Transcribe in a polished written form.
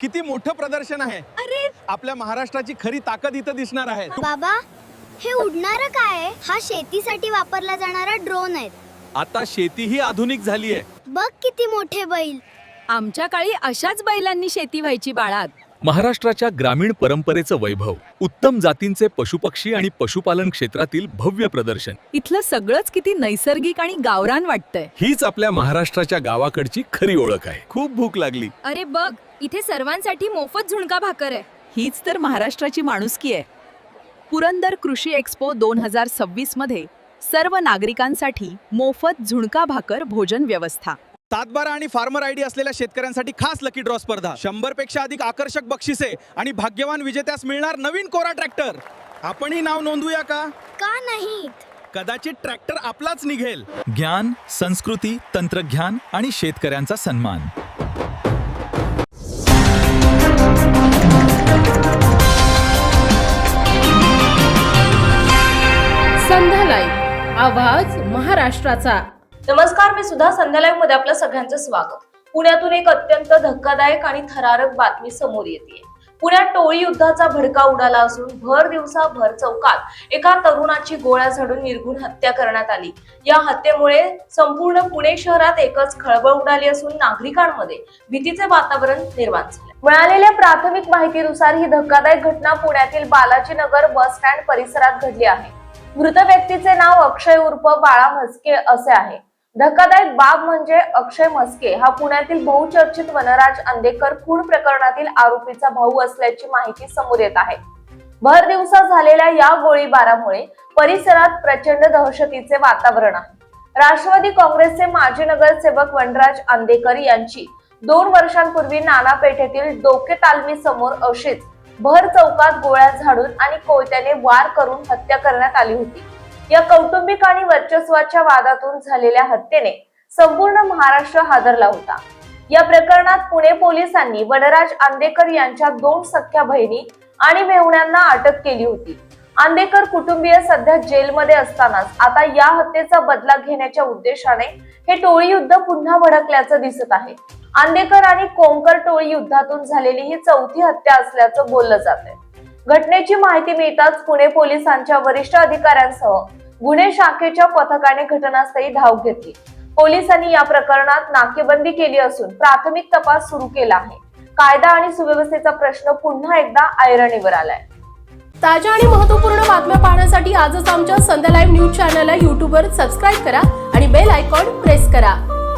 किती मोठं प्रदर्शन आहे. अरे आपल्या महाराष्ट्राची खरी ताकद इथं दिसणार आहे. बाबा, हे उडणारं काय आहे? हा शेतीसाठी वापरला जाणारा ड्रोन आहे. आता शेती ही आधुनिक झाली आहे. बघ किती मोठे बैल. आमच्या काळी अशाच बैलांनी शेती व्हायची बाळात. महाराष्ट्राच्या ग्रामीण परंपरेचं वैभव, उत्तम जातींचे पशुपक्षी आणि पशुपालन क्षेत्रातील भव्य प्रदर्शन, इथलं सगळंच किती नैसर्गिक आणि गावरान वाटतंय. हीच आपल्या महाराष्ट्राच्या गावाकडची खरी ओळख आहे. खूप भूक लागली. अरे बघ, इथे सर्वांसाठी मोफत झुणका भाकर आहे. हीच तर महाराष्ट्राची माणुसकी आहे. पुरंदर कृषी एक्स्पो 2026 मध्ये सर्व नागरिकांसाठी मोफत झुणका भाकर भोजन व्यवस्था. 7/12 आणि फार्मर आयडी असलेल्या शेतकऱ्यांसाठी खास लकी ड्रॉ स्पर्धा, 100 पेक्षा अधिक आकर्षक बक्षिसे आणि भाग्यवान विजेत्यास मिळणार नवीन कोरा ट्रॅक्टर. आपणही नाव नोंदवूया का? का नाहीत? कदाचित ट्रॅक्टर आपलाच निघेल. ज्ञान, संस्कृती, तंत्रज्ञान आणि शेतकऱ्यांचा सन्मान. संध्या लाईव्ह, आवाज महाराष्ट्राचा. नमस्कार, मी सुद्धा संध्या लाईव्ह मध्ये आपलं सगळ्यांचं स्वागत. पुण्यातून एक अत्यंत धक्कादायक आणि थरारक बातमी समोर येते. पुण्यात टोळी युद्धाचा भडका उडाला असून भर दिवसा भर चौकात एका तरुणाची गोळ्या झाडून निर्घृण हत्या करण्यात आली. या हत्येमुळे संपूर्ण पुणे शहरात एकच खळबळ उडाली असून नागरिकांमध्ये भीतीचे वातावरण निर्माण झाले. मिळालेल्या प्राथमिक माहितीनुसार ही धक्कादायक घटना पुण्यातील बालाजीनगर बस स्टँड परिसरात घडली आहे. मृत व्यक्तीचे नाव अक्षय उर्फ बाळा म्हस्के असे आहे. धक्कादायक बाब म्हणजे अक्षय म्हस्के हा पुण्यातील बहुचर्चित वनराज अंदेकर खून प्रकरणातील आरोपीचा भाऊ असल्याची माहिती समोर येत आहे. भर दिवसा झालेल्या या गोळीबारामुळे परिसरात प्रचंड दहशतीचे वातावरण आहे. राष्ट्रवादी काँग्रेसचे माजी नगरसेवक वनराज अंदेकर यांची 2 वर्षांपूर्वी नाना पेठेतील डोके तालमी समोर अशीच भर चौकात गोळ्या झाडून आणि कोयत्याने वार करून हत्या करण्यात आली होती. या कौटुंबिक आणि वर्चस्वाच्या वादातून झालेल्या हत्येने संपूर्ण महाराष्ट्र हादरला होता. या प्रकरणात पुणे पोलिसांनी वनराज अंदेकर यांच्या 2 सख्ख्या बहिणी आणि मेहुण्यांना अटक केली होती. अंदेकर कुटुंबीय सध्या जेलमध्ये असतानाच आता या हत्येचा बदला घेण्याच्या उद्देशाने हे टोळी युद्ध पुन्हा भडकल्याचं दिसत आहे. अंदेकर आणि कोमकर टोळी युद्धातून झालेली ही 4थी हत्या असल्याचं बोललं जातंय. घटनेची माहिती मिळताच पुणे पोलिसांच्या वरिष्ठ अधिकाऱ्यांसह गुन्हे शाखेच्या पथकाने घटनास्थळी धाव घेतली. पोलिसांनी या प्रकरणात नाकेबंदी केली असून प्राथमिक तपास सुरू केला आहे. कायदा आणि सुव्यवस्थेचा प्रश्न पुन्हा एकदा ऐरणीवर आलाय. ताज्या आणि महत्त्वपूर्ण बातम्या पाहण्यासाठी आजच आमच्या संध्या लाईव्ह न्यूज चॅनलला YouTubeवर सबस्क्राईब करा आणि बेल आयकॉन प्रेस करा.